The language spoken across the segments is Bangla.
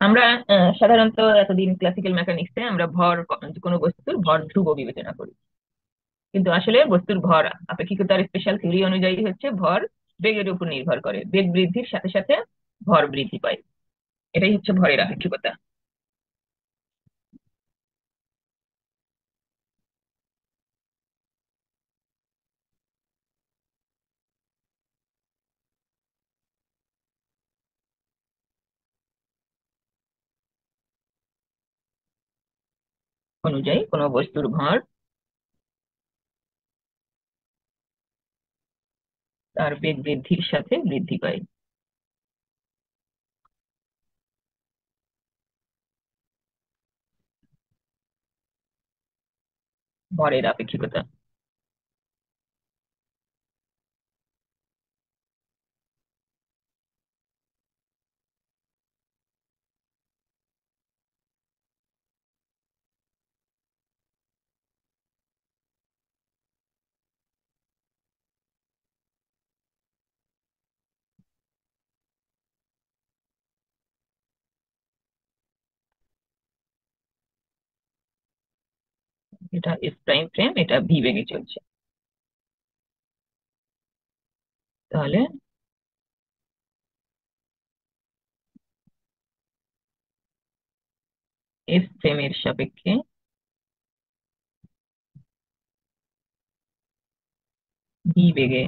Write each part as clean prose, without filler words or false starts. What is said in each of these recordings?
আমরা সাধারণত এতদিন ক্লাসিক্যাল মেকানিক্সে আমরা কোনো বস্তুর ভর ধ্রুব বিবেচনা করি, কিন্তু আসলে বস্তুর ভর আপেক্ষিকতার স্পেশাল থিওরি অনুযায়ী হচ্ছে ভর বেগের উপর নির্ভর করে, বেগ বৃদ্ধির সাথে সাথে ভর বৃদ্ধি পায়। এটাই হচ্ছে ভরের আপেক্ষিকতা। অনুযায়ী কোনো বস্তুর ভর তার বেগ বৃদ্ধির সাথে বৃদ্ধি পায়। ভরের আপেক্ষিকতা। এটা এস প্রাইম ফ্রেম, এটা ভি বেগে চলছে। তাহলে এস ফ্রেমের সাপেক্ষে ভি বেগে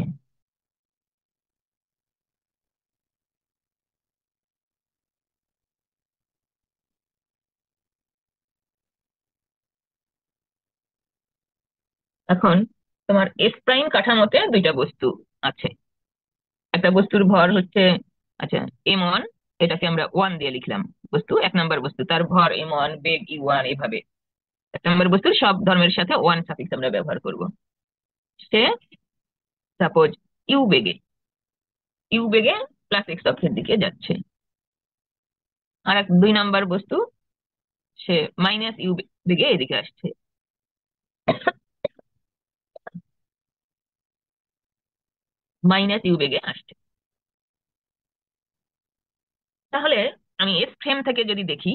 এখন তোমার এস প্রাইম কাঠামোতে দুইটা বস্তু আছে। একটা বস্তুর ভর হচ্ছে, আচ্ছা, এম 1, এটাকে আমরা 1 দিয়ে লিখলাম। বস্তু, 1 নম্বর বস্তু, তার ভর এম 1, বেগ ইউ 1, এইভাবে 1 নম্বর বস্তুর সব ধর্মের সাথে 1 সাফিক্স আমরা ব্যবহার করব। সে সাপোজ ইউ বেগে ইউ বেগে প্লাস এক্স অক্ষের দিকে যাচ্ছে। আর 2 নম্বর বস্তু, সে মাইনাস ইউ বেগে এদিকে আসছে। মাইনাস ইউ বেগে আসছে। তাহলে আমি এস ফ্রেম থেকে যদি দেখি,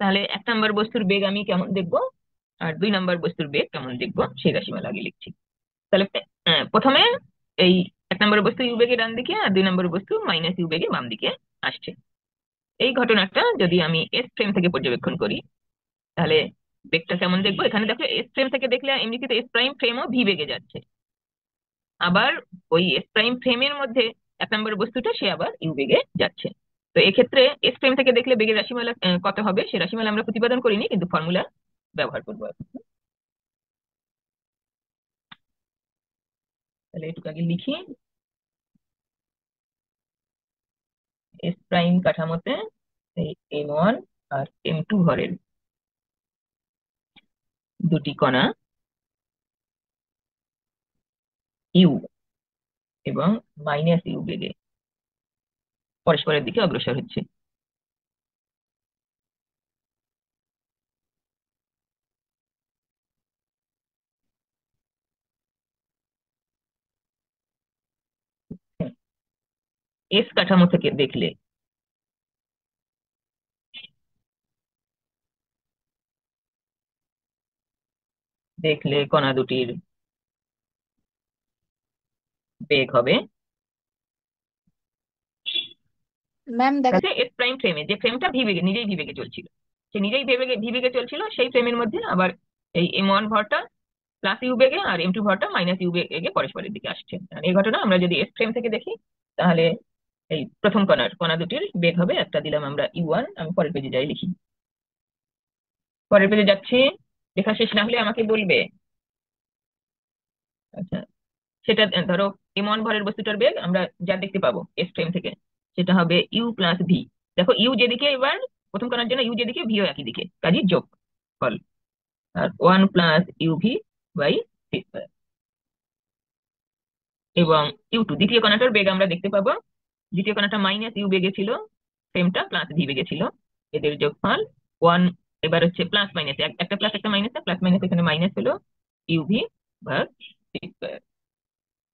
তাহলে 1 নম্বর বস্তুর বেগ আমি কেমন দেখবো, আর 2 নম্বর বস্তুর বেগ কেমন দেখবো, সেই রাশিমালা আগে লিখছি। তাহলে প্রথমে এই 1 নম্বর বস্তু ইউ বেগে ডান দিকে, আর 2 নম্বর বস্তু মাইনাস ইউ বেগে বাম দিকে আসছে। এই ঘটনাটা যদি আমি এস ফ্রেম থেকে পর্যবেক্ষণ করি, তাহলে বেগটা কেমন দেখবো। এখানে দেখো, এস ফ্রেম থেকে দেখলে এমনিতে এস প্রাইম ফ্রেমও ভি বেগে যাচ্ছে। আবার ওই এস প্রাইম ফ্রেমের মধ্যে 1 নম্বর বস্তুটা সে আবার ইউ বেগে যাচ্ছে। তো এক্ষেত্রে এস ফ্রেম থেকে দেখলে বেগের রাশিমালা কত হবে, সে রাশিমালা আমরা প্রতিপাদন করিনি, কিন্তু ফর্মুলা ব্যবহার করবো এখন। তাহলে এটুকু আগে লিখি। এস প্রাইম কাঠামোতে এই এম 1 আর এম 2 ভরের দুটি কণা ইউ এবং মাইনাস ইউ বেগে পরস্পরের দিকে অগ্রসর হচ্ছে। এস কাঠামো থেকে দেখলে দেখলে কণা দুটির বেগ হবে, ম্যাম দেখা তাহলে এস প্রাইম ফ্রেমে যে ফ্রেমটা ভি বেগে, নিজেই ভি বেগে চলছিল, সে নিজেই ভি বেগে চলছিল, সেই ফ্রেমের মধ্যে আবার এই এম 1 ভরটা প্লাস ইউ বেগে আর এম 2 ভরটা মাইনাস ইউ বেগে পরস্পরের দিকে আসছে। আর এই ঘটনা আমরা যদি এস ফ্রেম থেকে দেখি, তাহলে এই প্রথম কণা দুটির বেগ হবে, একটা দিলাম আমরা ইউ 1। আমি পরের পেজে যাই, লিখি। পরের পেজে যাচ্ছি, লেখা শেষ না হলে আমাকে বলবে। আচ্ছা, সেটা ধরো এম 1 ভরের বস্তুটার বেগ আমরা যা দেখতে পাবো এস ফ্রেম থেকে, সেটা হবে ইউ প্লাস ভি। দেখো ইউ যেদিকে, এবার প্রথম কণার জন্য ইউ যেদিকে, ভিও একই দিকে, কাজেই যোগ ফল। আর 1 plus you V by C square. এবং ইউ 2, দ্বিতীয় কণাটার বেগ আমরা দেখতে পাবো। দ্বিতীয় কণাটা মাইনাস ইউ বেগে ছিল, ফ্রেমটা প্লাস ভি বেগে ছিল, এদের যোগফল 1। এবার হচ্ছে প্লাস মাইনাস, একটা প্লাস একটা মাইনাস, প্লাস মাইনাস এখানে মাইনাস হলো ইউ ভি ভাগ সি স্কয়ার।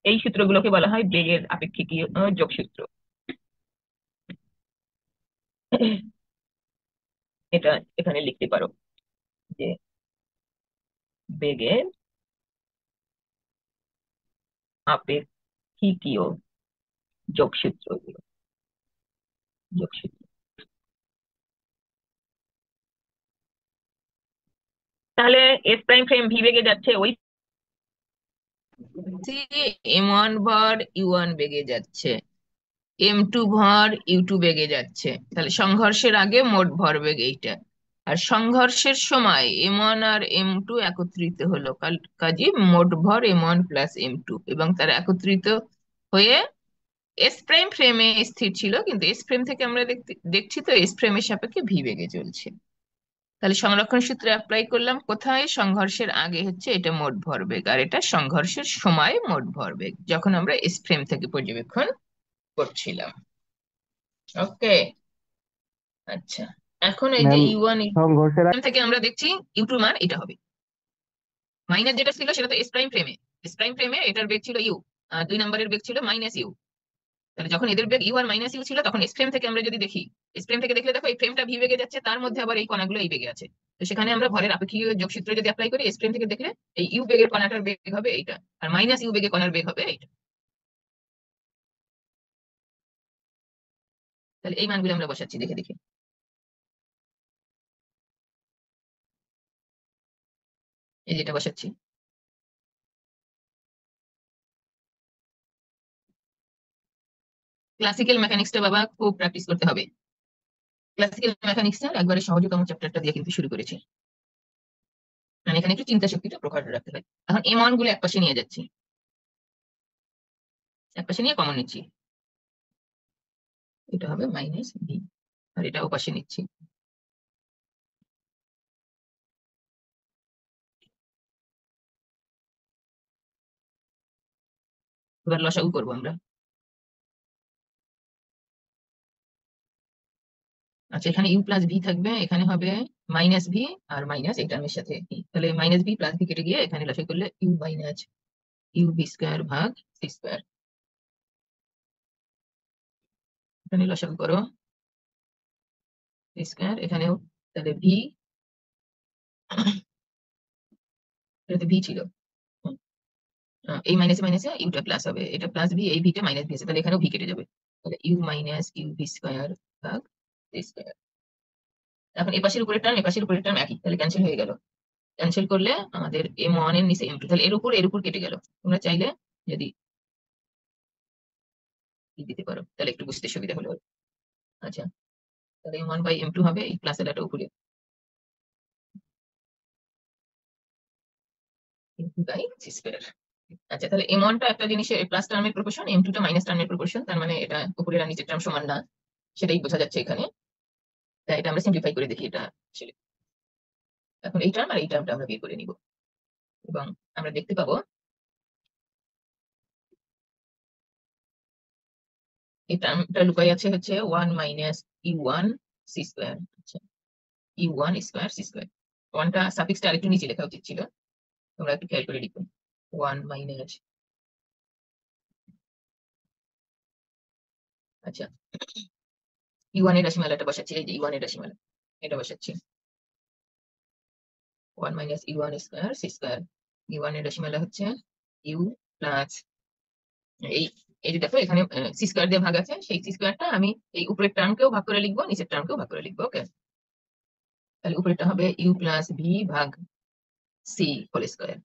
এই সূত্রগুলোকে বলা হয় বেগের আপেক্ষিকীয় যোগসূত্র। এটা এখানে লিখতে পারো যে বেগের আপেক্ষিকীয় যোগসূত্রগুলো। যোগসূত্র তাহলে এস প্রাইম ফ্রেম ভি বেগে যাচ্ছে, ওই এম 1 ভর ইউ 1 বেগে যাচ্ছে, M2 ভর ইউ 2 বেগে যাচ্ছে। তাহলে সংঘর্ষের আগে মোট ভরবেগ এইটা। আর সংঘর্ষের সময় M1 আর M2 একত্রিত হলো, কাজে মোট ভর M1 প্লাস M2, এবং তারা একত্রিত হয়ে এস প্রাইম ফ্রেমে স্থির ছিল, কিন্তু এস ফ্রেম থেকে আমরা দেখছি তো এস ফ্রেমের সাপেক্ষে ভি বেগে চলছে। তাহলে সংরক্ষণ সূত্রে অ্যাপ্লাই করলাম কোথায়? সংঘর্ষের আগে হচ্ছে এটা মোট ভরবেগ, আর এটা সংঘর্ষের সময় মোট ভরবেগ, যখন আমরা এস ফ্রেম থেকে পর্যবেক্ষণ করছিলাম। ওকে, আচ্ছা। এখন এই যে ম্যাম, ইউ 1 সংঘর্ষের থেকে আমরা দেখছি ইউ 2 মান এটা হবে মাইনাস, যেটা ছিল সেটা তো এস প্রাইম ফ্রেমে। এস প্রাইম ফ্রেমে এটার বেগ ছিল ইউ, আর 2 নম্বরের বেগ ছিল মাইনাস ইউ। তাহলে যখন এদের বেগ ইউ আর মাইনাস ইউ ছিল, তখন এস ফ্রেম থেকে আমরা যদি দেখি, এস ফ্রেম থেকে দেখলে দেখো এই ফ্রেমটা ভি বেগে যাচ্ছে, তার মধ্যে আবার এই কণাগুলো এই বেগে আছে। তো সেখানে আমরা ভরের আপেক্ষিক যোগসূত্র যদি অ্যাপ্লাই করি, এস ফ্রেম থেকে দেখলে এই ইউ বেগের কণাটার বেগ হবে এইটা, আর মাইনাস ইউ বেগের কণার বেগ হবে এইটা। তাহলে এই মানগুলো আমরা বসাচ্ছি দেখে দেখে। এই যেটা বসাচ্ছি, ক্লাসিক্যাল মেকানিক্সটা বাবা খুব প্র্যাকটিস করতে হবে। ক্লাসিক্যাল মেকানিক্সের একবারে সহজতম চ্যাপ্টারটা দিয়ে কিন্তু শুরু করেছি, মানে এখানে একটু চিন্তা শক্তিটা প্রখর রাখতে হয়। এখন M1 গুলো একপাশে নিয়ে যাচ্ছি, একপাশে নিয়ে কমন নিচ্ছি, এটা হবে মাইনাস বি, আর এটা ওপাশে নিচ্ছি। এবার লসাগু করবো আমরা। আচ্ছা, এখানে ইউ প্লাস ভি থাকবে, এখানে হবে মাইনাস ভি, আর মাইনাস এই টার্মের সাথে ভি। তাহলে মাইনাস ভি প্লাস ভি কেটে গিয়ে এখানে লসাগু করলে U minus U V square ভাগ সি স্কোয়ার। এখানে লসাগু করো সি স্কোয়ার, এখানেও তাহলে ভি, এটা ভি ছিল। হুম, এই মাইনাসে মাইনাসে ইউটা প্লাস হবে, এটা প্লাস ভি, এই ভিটা মাইনাস ভি আছে, তাহলে এখানেও ভি কেটে যাবে। তাহলে U minus U V square ভাগ সি স্কোয়ার। এখন এপাশের উপরের টার্ম এপাশের উপরের টার্ম একই, তাহলে ক্যান্সেল হয়ে গেল। ক্যান্সেল করলে আমাদের M1 এর নিচে M2, তাহলে এর উপর কেটে গেল। তোমরা চাইলে যদি দিতে পারো তাহলে একটু বুঝতে সুবিধা হলো। আচ্ছা, তাহলে M1/M2 হবে এই প্লাস এলাটা উপরে বাই সি স্কোয়ার। আচ্ছা, তাহলে M1 টা একটা জিনিসের প্লাস টার্মের প্রপোর্শন, M2 টা মাইনাস টার্মের প্রপোর্শন, তার মানে এটা উপরের আর নিচের টার্ম সমান না, সেটাই বোঝা যাচ্ছে এখানে। তাই এটা আমরা সিম্পলিফাই করে দেখি এটা আসলে। এখন এই টার্ম আর এই টার্মটা আমরা বের করে নিব, এবং আমরা দেখতে পাবো এই টার্মটা লুকাই আছে হচ্ছে 1 মাইনাস ইউ 1 সি স্কোয়ার। আচ্ছা, ইউ 1 স্কোয়ার সি স্কোয়ার। ওয়ানটা সাফিক্সটা আরেকটু নিচে লেখা উচিত ছিল, তোমরা একটু খেয়াল করে লিখো। 1 মাইনাস, আচ্ছা, ইউ 1 এর রাশিমালাটা বসাচ্ছি, এই যে ইউ 1 এর রাশিমালা এটা বসাচ্ছি। 1 minus U 1 square C square. U 1 এর রাশিমালা হচ্ছে ইউ প্লাস এই, এই যে দেখো এখানে সি স্কোয়ার দিয়ে ভাগ আছে, সেই সি স্কোয়ারটা আমি এই উপরের টার্মকেও ভাগ করে লিখবো, নিচের টার্মকেও ভাগ করে লিখবো। ওকে, তাহলে উপরেরটা হবে ইউ প্লাস ভি ভাগ সি হোল স্কোয়ার।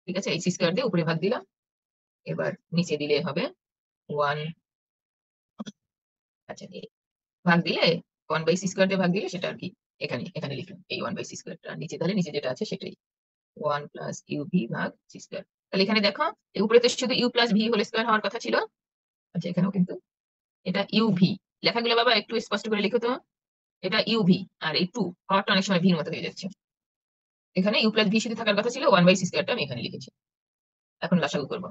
ঠিক আছে, এই সি স্কোয়ার দিয়ে উপরে ভাগ দিলাম, এবার নিচে দিলে হবে 1। আচ্ছা, ভাগ দিলে 1/সি স্কোয়ার দিয়ে ভাগ দিলে সেটা আর কি এখানে এখানে লিখলাম এই 1/সি স্কোয়ারটা, নিচে তাহলে নিচে যেটা আছে সেটাই 1 প্লাস ইউ ভি ভাগ সি স্কোয়ার। তাহলে এখানে দেখো এই উপরে তো শুধু U plus V whole square হওয়ার কথা ছিল। আচ্ছা, এখানেও কিন্তু এটা ইউ ভি, লেখাগুলো বাবা একটু স্পষ্ট করে লিখো তো। এটা ইউ ভি, আর এই টু হওয়ারটা অনেক সময় ভির মতো হয়ে যাচ্ছে। এখানে ইউ প্লাস ভি শুধু থাকার কথা ছিল, 1/সি স্কোয়ারটা আমি এখানে লিখেছি। এখন লসাগু করবো,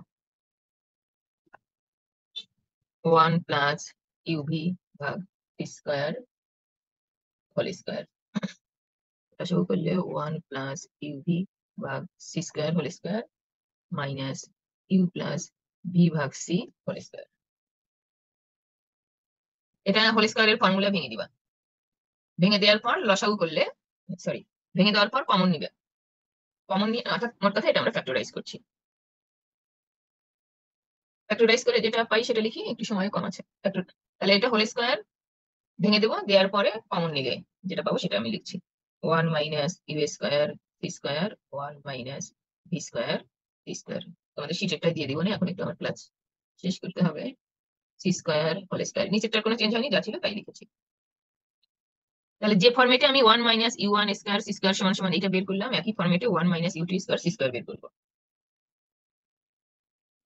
1 প্লাস ইউ ভি ভাগ সি স্কোয়ার হোল স্কোয়ার। লসাগু করলে 1 প্লাস ইউ ভি ভাগ C square whole square minus u plus v ভাগ সি হোল স্কোয়ার। এটা হোল স্কোয়ারের ফর্মুলা ভেঙে দিবা, ভেঙে দেওয়ার পর লসাগু করলে, সরি, ভেঙে দেওয়ার পর কমন নিবে। কমন নিয়ে অর্থাৎ মোট কথা এটা আমরা ফ্যাক্টরাইজ করছি। ফ্যাক্টরাইজ করে যেটা পাই সেটা লিখি, একটু সময় কম আছে। তাহলে এটা হোল স্কোয়ার ভেঙে দেবো, দেওয়ার পরে কমন নিলে যেটা পাবো সেটা আমি লিখছি। 1 - u square C square 1 - v square তোমাদের শীটেরটা দিয়ে দিব না, এখন একটু আমার ক্লাস শেষ করতে হবে। সি স্কোয়ার হোল স্কোয়ার, নিচেরটার কোনো চেঞ্জ হয়নি, যা ছিল তাই লিখেছি। তাহলে যে ফর্মেটে আমি 1 - ইউ1 স্কোয়ার সি স্কোয়ার এটা বের করলাম, একই ফর্মেটে 1 - ইউ2 স্কোয়ার সি স্কোয়ার বের করবো।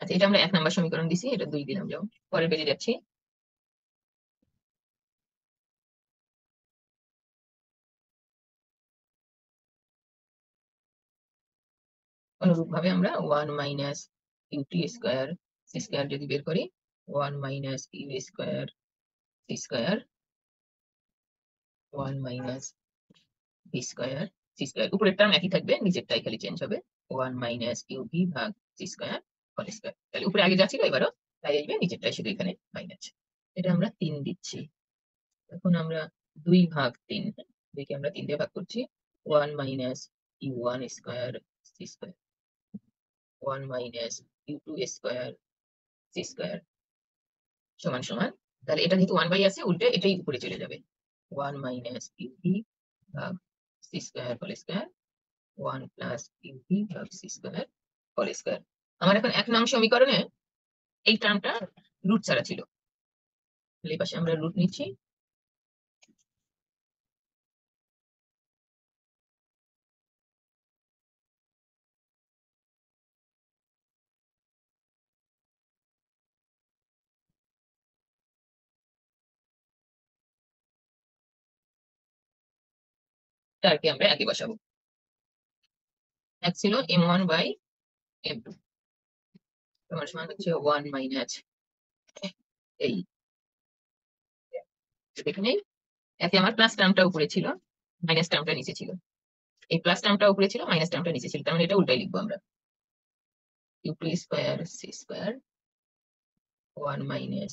আচ্ছা, এটা আমরা 1 নম্বর সমীকরণ দিছি, এটা 2 দিলাম। যাও পরের পেজে যাচ্ছি। অনুরূপ ভাবে আমরা 1 - ইউ2 স্কোয়ার সি স্কোয়ার যদি বের করি, 1 - u square C square 1 - v square C square, উপরের টার্ম একই থাকবে, নিচেরটাই খালি চেঞ্জ হবে। 1 - ইউ ভি ভাগ সি স্কোয়ার হোল স্কোয়ার, তাহলে উপরে আগে যা ছিল এবারও তাই আসবে, নিচেরটাই শুধু এখানে মাইনাস। এটা আমরা 3 দিচ্ছি। এখন আমরা 2 ভাগ 3, 2 কে আমরা 3 দিয়ে ভাগ করছি। 1 - ইউ1 স্কোয়ার সি স্কোয়ার 1 - ইউ2 স্কোয়ার সি স্কোয়ার সমান সমান, তাহলে এটা যেহেতু 1 বাই আছে, উল্টে এটাই উপরে চলে যাবে। 1 - ইউ ভি ভাগ C square whole square 1 + u V ভাগ সি স্কোয়ার হোল স্কোয়ার। আমার এখন 1 নং সমীকরণে এই টার্মটা রুট ছাড়া ছিল, তাহলে এই পাশে আমরা রুট নিচ্ছি। তারকে আমরা একই বসাবো। এক ছিল m1/m2 সমান সমান হচ্ছে 1 - এই, দেখে নেই। একে আমার প্লাস টার্মটা উপরে ছিল, মাইনাস টার্মটা নিচে ছিল। এই প্লাস টার্মটা উপরে ছিল, মাইনাস টার্মটা নিচে ছিল, তার মানে এটা উল্টাই লিখবো আমরা। ইউ2 স্কোয়ার সি স্কোয়ার 1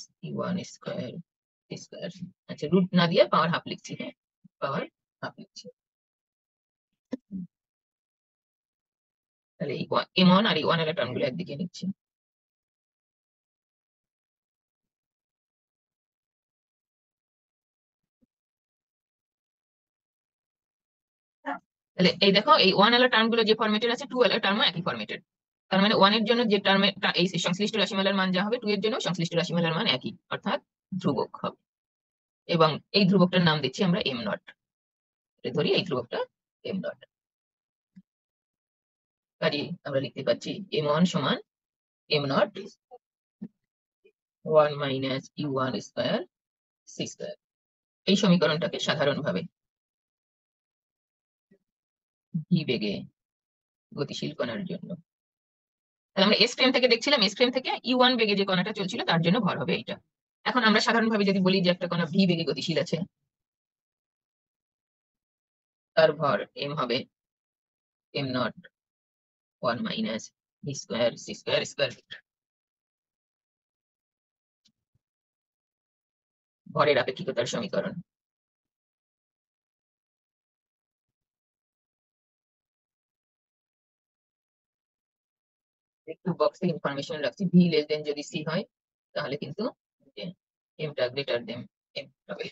- ইউ1 স্কোয়ার সি স্কোয়ার। আচ্ছা, রুট না দিয়ে পাওয়ার হাফ লিখছি, হ্যাঁ পাওয়ার হাফ লিখছি। তাহলে এই m1 আর এই 1 এর টার্ম গুলো একদিকে নিচ্ছি। তাহলে এই দেখো, এই 1 এর টার্ম গুলো যে ফরম্যাটের আছে, 2 এর টার্মও একই ফরম্যাটের। তার মানে 1 এর জন্য যে টার্মে এই সংশ্লিষ্ট রাশিমালার মান যা হবে, 2 এর জন্য সংশ্লিষ্ট রাশিমালার মান একই, অর্থাৎ ধ্রুবক হবে। এবং এই ধ্রুবকটার নাম দিচ্ছি আমরা m0, ধরি এই ধ্রুবকটা m0। কাজে আমরা লিখতে পাচ্ছি m1 সমান m0 1 - ইউ1 স্কোয়ার সি স্কোয়ার। এই সমীকরণটাকে সাধারণভাবে ভি বেগে গতিশীল কণার জন্য, তাহলে আমরা এস ফ্রেম থেকে দেখছিলাম, এস ফ্রেম থেকে ইউ1 বেগে যে কণাটা চলছিল তার জন্য ভর হবে এটা। এখন আমরা সাধারণভাবে যদি বলি যে একটা কণা ভি বেগে গতিশীল আছে, তার ভর এম হবে m0 1 - v square C square. ভরের আপেক্ষিকতার সমীকরণ। একটু বক্সে ইনফরমেশন রাখছি, ভি লেস দেন যদি সি হয়, তাহলে কিন্তু এমটা গ্রেটার দেন এম হবে।